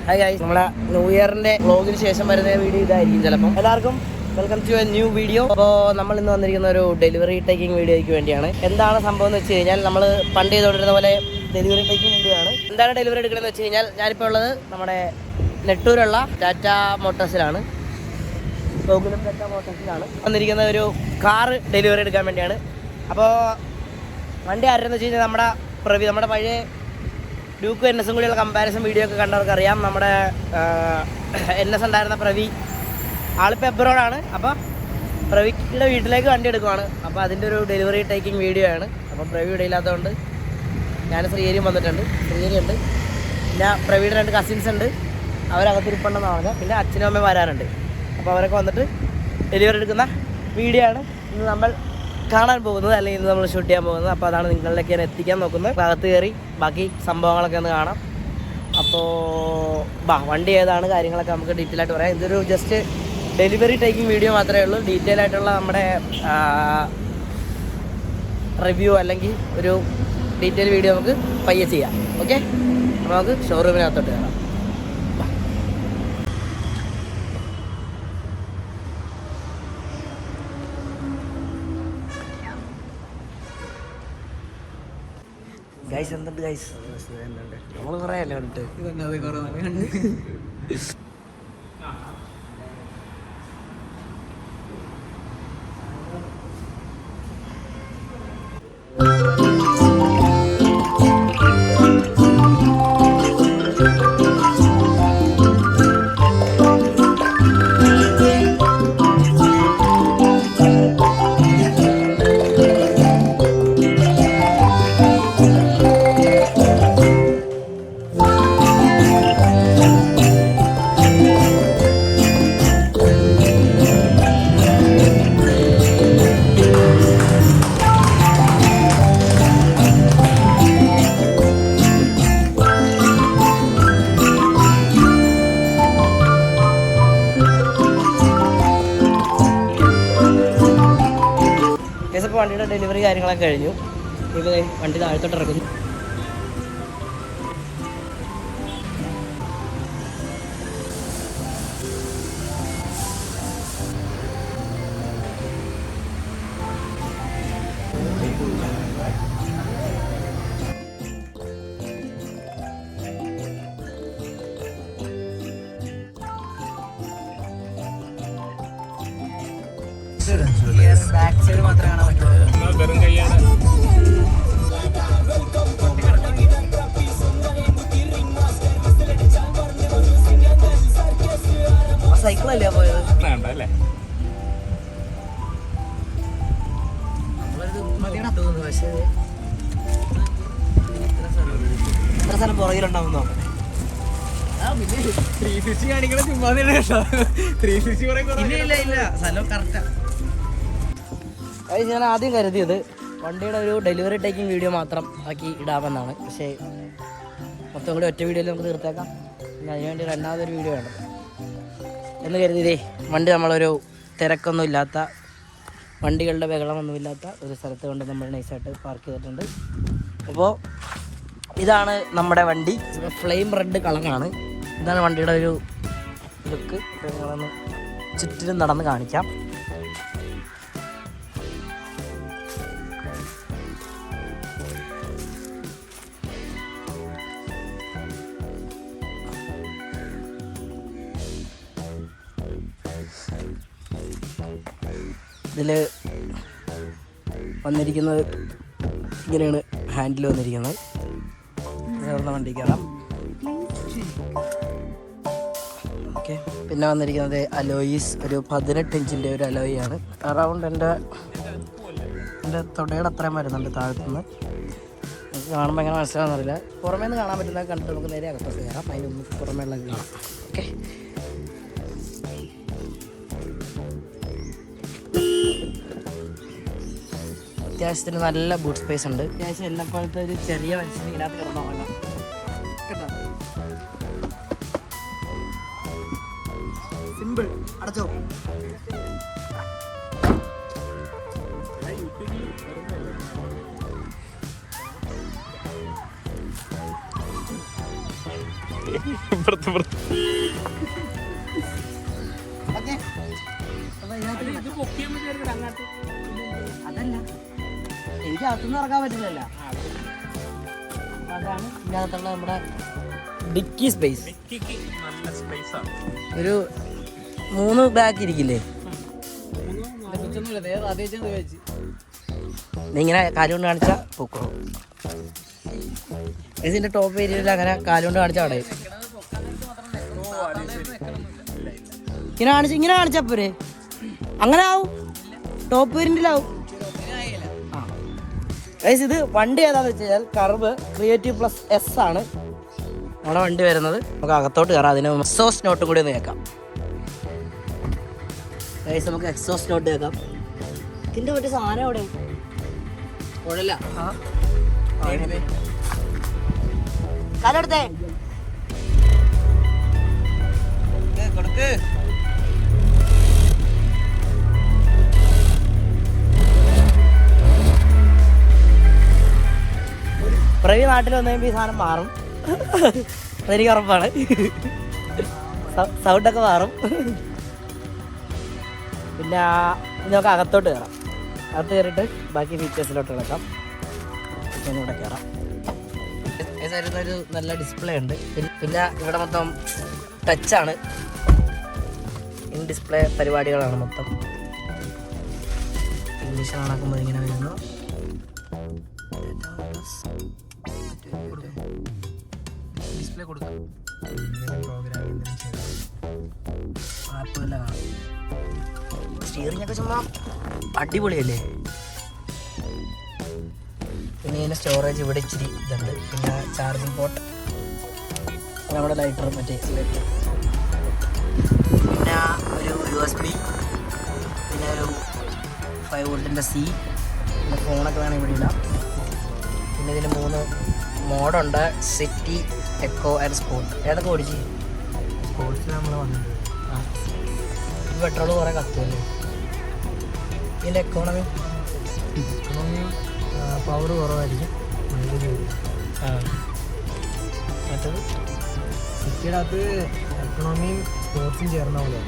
Hi guys, നമ്മളെ new ഇയറിന്റെ വ്ളോഗിന് ശേഷം വരുന്ന വീഡിയോ ഇതായിരിക്കും ചിലപ്പം. എല്ലാവർക്കും welcome to a new video. അപ്പോൾ നമ്മൾ ഇന്ന് വന്നിരിക്കുന്ന ഒരു ഡെലിവറി ടേക്കിംഗ് വീഡിയോയ്ക്ക് വേണ്ടിയാണ്. എന്താണ് സംഭവം എന്ന് വെച്ച് കഴിഞ്ഞാൽ, നമ്മൾ പണ്ട് ചെയ്തുകൊണ്ടിരുന്ന പോലെ ഡെലിവറി ടേക്കിംഗ് വീഡിയോ ആണ്. എന്താണ് ഡെലിവറി എടുക്കണമെന്ന് വെച്ച് കഴിഞ്ഞാൽ, ഞാനിപ്പോൾ ഉള്ളത് നമ്മുടെ നെട്ടൂരുള്ള ടാറ്റ മോട്ടോഴ്സിലാണ്. ഗോകുലം ടാറ്റ മോട്ടോഴ്സിലാണ് വന്നിരിക്കുന്ന ഒരു കാറ് ഡെലിവറി എടുക്കാൻ വേണ്ടിയാണ്. അപ്പോൾ വണ്ടി ആരെന്ന് വെച്ച് കഴിഞ്ഞാൽ നമ്മുടെ പഴയ ഡ്യൂക്ക് NS കൂടിയുള്ള കമ്പാരിസൺ വീഡിയോ ഒക്കെ കണ്ടവർക്ക് അറിയാം. നമ്മുടെ NS ഉണ്ടായിരുന്ന പ്രവി ആളിപ്പോൾ എബ്രോഡാണ്. അപ്പോൾ പ്രവിയുടെ വീട്ടിലേക്ക് വണ്ടി എടുക്കുവാണ്. അപ്പോൾ അതിൻ്റെ ഒരു ഡെലിവറി ടേക്കിംഗ് വീഡിയോ ആണ്. അപ്പോൾ പ്രവി ഇവിടെ ഇല്ലാത്തതുകൊണ്ട് ഞാൻ ശ്രീഹരിയും വന്നിട്ടുണ്ട്. ശ്രീഹരി ഉണ്ട്, പിന്നെ പ്രവിയുടെ 2 കസിൻസ് ഉണ്ട്, അവരകത്തിരിപ്പുണ്ടെന്ന് പറഞ്ഞാൽ. പിന്നെ അച്ഛനും അമ്മയും വരാനുണ്ട്. അപ്പോൾ അവരൊക്കെ വന്നിട്ട് ഡെലിവറി എടുക്കുന്ന വീഡിയോ ആണ് ഇന്ന് നമ്മൾ കാണാൻ പോകുന്നത്, അല്ലെങ്കിൽ ഇന്ന് നമ്മൾ ഷൂട്ട് ചെയ്യാൻ പോകുന്നത്. അപ്പോൾ അതാണ് നിങ്ങളിലേക്ക് ഞാൻ എത്തിക്കാൻ നോക്കുന്നത്. അകത്ത് കയറി ബാക്കി സംഭവങ്ങളൊക്കെ ഒന്ന് കാണാം. അപ്പോൾ വണ്ടി ഏതാണ് കാര്യങ്ങളൊക്കെ നമുക്ക് ഡീറ്റെയിൽ ആയിട്ട് പറയാം. ഇതൊരു ജസ്റ്റ് ഡെലിവറി ടേക്കിംഗ് വീഡിയോ മാത്രമേ ഉള്ളൂ. ഡീറ്റെയിൽ ആയിട്ടുള്ള നമ്മുടെ റിവ്യൂ അല്ലെങ്കിൽ ഒരു ഡീറ്റെയിൽ വീഡിയോ നമുക്ക് പയ്യെ ചെയ്യാം. ഓക്കെ, അപ്പോൾ നമുക്ക് ഷോറൂമിനകത്തോട്ട് കയറാം. ഗൈസ് എന്തുണ്ട് ഗൈസ്? നമ്മൾ കുറേ അല്ലേ കണ്ടിട്ട്. ഇപ്പോൾ വണ്ടിയുടെ ഡെലിവറി കാര്യങ്ങളൊക്കെ കഴിഞ്ഞു. ഇപ്പോൾ വണ്ടി താഴത്തോട്ട് ഇറക്കുന്നു. ബാക്ക് സൈഡ് മാത്രമേ കാണാൻ പറ്റുള്ളൂ. സൈക്കിളല്ലേ പോയത്? പക്ഷേ എത്ര സ്ഥലം പുറകിലുണ്ടാവും നോക്കട്ടെ. ഇല്ല സ്ഥലം കറക്റ്റാ. ഞാൻ ആദ്യം കരുതിയത് വണ്ടിയുടെ ഒരു ഡെലിവറി ടേക്കിംഗ് വീഡിയോ മാത്രം ആക്കി ഇടാമെന്നാണ്. പക്ഷേ മൊത്തം കൂടി ഒറ്റ വീഡിയോയിൽ നമുക്ക് തീർത്തേക്കാം. പിന്നെ അതിനുവേണ്ടി രണ്ടാമതൊരു വീഡിയോ വേണം എന്ന് കരുതിയതേ. വണ്ടി നമ്മളൊരു തിരക്കൊന്നും ഇല്ലാത്ത, വണ്ടികളുടെ ബഹളമൊന്നുമില്ലാത്ത ഒരു സ്ഥലത്ത് കൊണ്ട് നമ്മൾ നൈസായിട്ട് പാർക്ക് ചെയ്തിട്ടുണ്ട്. അപ്പോൾ ഇതാണ് നമ്മുടെ വണ്ടി. ഫ്ലെയിം റെഡ് കളറാണ്. ഇതാണ് വണ്ടിയുടെ ഒരു ലുക്ക്. നിങ്ങളൊന്ന് ചുറ്റിലും നടന്ന് കാണിക്കാം. ഇതിൽ വന്നിരിക്കുന്നത് ഇങ്ങനെയാണ് ഹാൻഡിൽ വന്നിരിക്കുന്നത്. വണ്ടി കയറാം. ഓക്കെ, പിന്നെ വന്നിരിക്കുന്നത് അലോയിസ്, ഒരു 18 ഇഞ്ചിൻ്റെ ഒരു അലോയിയാണ്. അറൗണ്ട് എൻ്റെ തൊടയുടെ അത്രയും വരുന്നുണ്ട് താഴത്തുനിന്ന്. നമുക്ക് കാണുമ്പോൾ എങ്ങനെ മനസ്സിലാവുന്നറിയില്ല. പുറമേ നിന്ന് കാണാൻ പറ്റുന്ന കണ്ടിട്ട് നമുക്ക് നേരെ അകത്തോട്ട് കയറാം. അതിനൊന്ന് പുറമേ ഉള്ളത് കാണാം. ഓക്കെ, അത്യാവശ്യത്തിന് നല്ല ബൂട്ട് സ്പേസ് ഉണ്ട്. അത്യാവശ്യം എല്ലാപ്പോഴത്തെ ഒരു ചെറിയ മനുഷ്യന് ഇതിനകത്ത് കിടന്നു പോകാം കേട്ടോ. സിമ്പിൾ. അടച്ചോ. അതല്ല, എനിക്ക് അകത്തുനിന്ന് ഇറങ്ങാൻ പറ്റില്ലല്ലോ. അതാണ് ഇതിനകത്തുള്ള നമ്മുടെ ഡിക്കി സ്പേസ്. ഒരു 3 ബാഗ് ഇരിക്കില്ലേ? നീ ഇങ്ങനെ കാലുകൊണ്ട് കാണിച്ചാ പൊക്കോളൂ. ഇതിന്റെ ടോപ്പ് ഏരിയയിൽ അങ്ങനെ കാലുകൊണ്ട് കാണിച്ചാൽ അവിടെ ഇങ്ങനെ കാണിച്ചാ പോരെ? അങ്ങനെ ആവും, ടോപ്പ് വേരിയന്റിലാവും. ഇത് വണ്ടി ഏതാന്ന് വെച്ച് കഴിഞ്ഞാൽ കർവ് ക്രിയേറ്റീവ് പ്ലസ് S ആണ് നമ്മുടെ വണ്ടി വരുന്നത്. നമുക്ക് അകത്തോട്ട് കയറാം. അതിന് എക്സോസ്റ്റ് നോട്ടും കൂടി ഒന്ന് കേൾക്കാം. നമുക്ക് എക്സോസ്റ്റ് നോട്ട് കേൾക്കാം. ഇതിന്റെ മറ്റേ സാധനം എവിടെ? കാലെടുത്തേ കൊടുക്ക്. പ്രവി നാട്ടിൽ വന്നു കഴിയുമ്പോൾ ഈ സാധനം മാറും, അതെനിക്ക് ഉറപ്പാണ്. സൗണ്ടൊക്കെ മാറും. പിന്നെ നമുക്ക് അകത്തോട്ട് കയറാം. അകത്ത് കയറിയിട്ട് ബാക്കി ഫീച്ചേഴ്സിലോട്ട് കിടക്കാം. ഇവിടെ കയറാം. ഒരു നല്ല ഡിസ്പ്ലേ ഉണ്ട്. പിന്നെ ഇവിടെ മൊത്തം ടച്ചാണ്, ഇൻ ഡിസ്പ്ലേ പരിപാടികളാണ് മൊത്തം. ഇംഗ്ലീഷ് നടക്കുമ്പോൾ ഇങ്ങനെ വരുന്നു. ഡിസ്പ്ലേ കൊടുക്കാം. സ്റ്റിയറിംഗ് ഒക്കെ ചുമ്മാ അടിപൊളിയല്ലേ. പിന്നെ ഇതിൻ്റെ സ്റ്റോറേജ് ഇവിടെ ഇച്ചിരി ഇതുണ്ട്. പിന്നെ ചാർജിങ് പോർട്ട്, നമ്മുടെ ലൈറ്റർ മറ്റേ ലൈറ്റർ, പിന്നെ ഒരു USB, പിന്നെ ഒരു 5 വോൾട്ടിൻ്റെ C, പിന്നെ ഫോണൊക്കെ വേണം ഇവിടെ ഇടാം. പിന്നെ ഇതിന് 3 മോഡുണ്ട്: സിറ്റി, എക്കോ ആൻഡ് സ്പോർട്ട്. ഏതൊക്കെ ഓടിച്ച്? സ്പോർട്സിൽ നമ്മൾ വന്നിട്ടുണ്ട്. പെട്രോൾ കുറേ കത്തുമല്ലേ. ഇതിൻ്റെ എക്കോണമി പവർ കുറവായിരിക്കും. മറ്റത് സിറ്റിയുടെ അകത്ത് എക്കണോമിയും സ്പോർട്സും ചേർന്ന പോലെ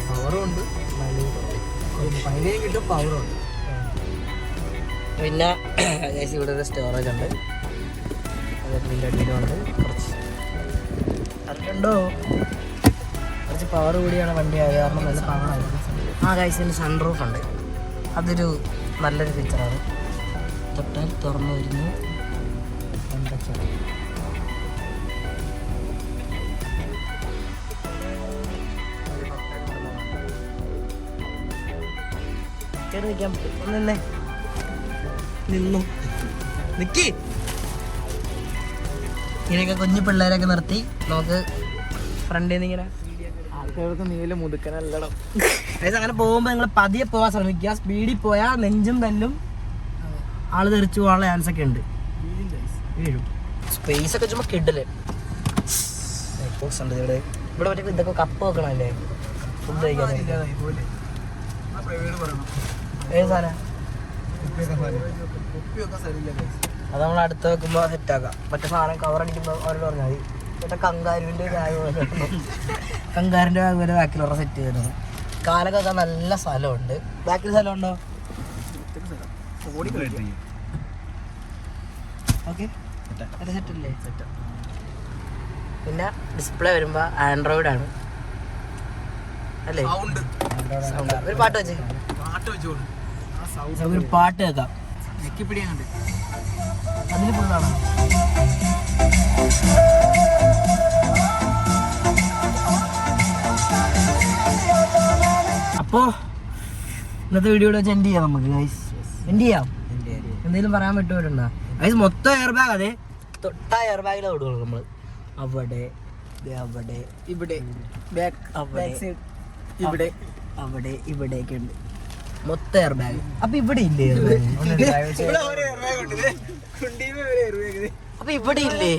പവറും ഉണ്ട്, മൈലേജ് കുറവ്. മൈലേജും കിട്ടും, പവറും ഉണ്ട്. പിന്നെ ഇവിടെ ഒരു സ്റ്റോറേജ് ഉണ്ട്. അതിൻ്റെ അടിയിലുണ്ട് കുറച്ച് കുറച്ച് പവർ കൂടിയാണ് വണ്ടി ആയത് കാരണം നല്ല പവറായിരുന്നു. ഗൈസിന് സൺറൂഫ് ഉണ്ട്. അതൊരു നല്ലൊരു ഫീച്ചറാണ്. തൊട്ടാൽ തുറന്നു വരുന്നു. കയറി നിൽക്കാൻ പറ്റും. നിന്നു നിക്കി. ഇങ്ങനെയൊക്കെ കുഞ്ഞു പിള്ളേരൊക്കെ നിർത്തി നമുക്ക് ഫ്രണ്ടിൽ നിന്ന് ഇങ്ങനെ ആൾക്കാർക്ക് നീല മുതുക്കനല്ലടം. അതായത് അങ്ങനെ പോകുമ്പോൾ നിങ്ങൾ പതിയെ പോകാൻ ശ്രമിക്കുക. സ്പീഡിൽ പോയാൽ നെഞ്ചും തല്ലും, ആള് തെറിച്ചു പോകാനുള്ള ചാൻസ് ഒക്കെ ഉണ്ട്. വീഴും. സ്പേസ് ഒക്കെ ചുമ്മാ കിട്ടില്ലേ. ഇവിടെ ഇവിടെ മറ്റേ ഇതൊക്കെ കപ്പ് വെക്കണല്ലേ ഫുഡ് കഴിക്കാൻ. ഏത് സാധനം? അത് നമ്മൾ അടുത്ത് വെക്കുമ്പോൾ സെറ്റാക്കാം. മറ്റേ സാധനം കവർ അടിക്കുമ്പോൾ അവരോട് പറഞ്ഞാൽ മതി. മറ്റേ കങ്കാരുവിൻ്റെ ബാഗ് പോലെ, കങ്കാരിൻ്റെ ബാഗ് പോലെ ബാക്കിലുള്ള സെറ്റ് ചെയ്തിരുന്നു. കാലൊക്കെ നല്ല സ്ഥലമുണ്ട്. ബാക്കിൽ സ്ഥലമുണ്ടോ? ഓക്കെ, സെറ്റല്ലേ? പിന്നെ ഡിസ്പ്ലേ വരുമ്പോൾ ആൻഡ്രോയിഡ് ആണ് അല്ലേ? ഒരു പാട്ട് വെച്ച് ഒരു പാട്ട് കേൾക്കാം. അതിന് ഫുള്ളാണ്. അപ്പോൾ ഇന്നത്തെ വീഡിയോയുടെ വെച്ച് എൻഡ് ചെയ്യാം നമുക്ക്. ഗൈസ് എൻഡ് ചെയ്യാം. എന്തെങ്കിലും പറയാൻ പറ്റുമോ? ഗൈസ് മൊത്തം എയർ ബാഗ്. അതെ, തൊട്ട എയർ ബാഗിലാണ് ഓടുകയുള്ളൂ നമ്മൾ. അവിടെ അവിടെ ഇവിടെ ബാക്ക് അവിടെ ഇവിടെ അവിടെ ഇവിടെയൊക്കെ ഉണ്ട് മൊത്തം എയർ ബാഗ്. അപ്പൊ ഇവിടെ ഇല്ലേ? അപ്പൊ ഇവിടെ ഇല്ലേ?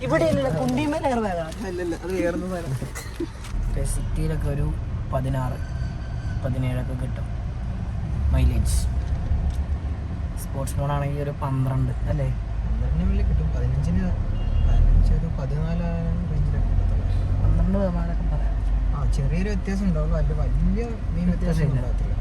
ഇവിടെ ഇല്ല. കുണ്ടിമേൽ എയർ ബാഗാണ്. സിറ്റിയിലൊക്കെ ഒരു 16-17 കിട്ടും മൈലേജ്. സ്പോർട്സ് മോഡാണെങ്കിൽ ഒരു 12 അല്ലേ? 15 കിട്ടും. 15 ഒരു 14,000 റേഞ്ചിലൊക്കെ കിട്ടത്തുള്ളൂ. 12 പറയാം. ചെറിയൊരു വ്യത്യാസം ഉണ്ടാവും, വലിയ മീൻ വ്യത്യാസം ഉണ്ടാകത്തില്ല.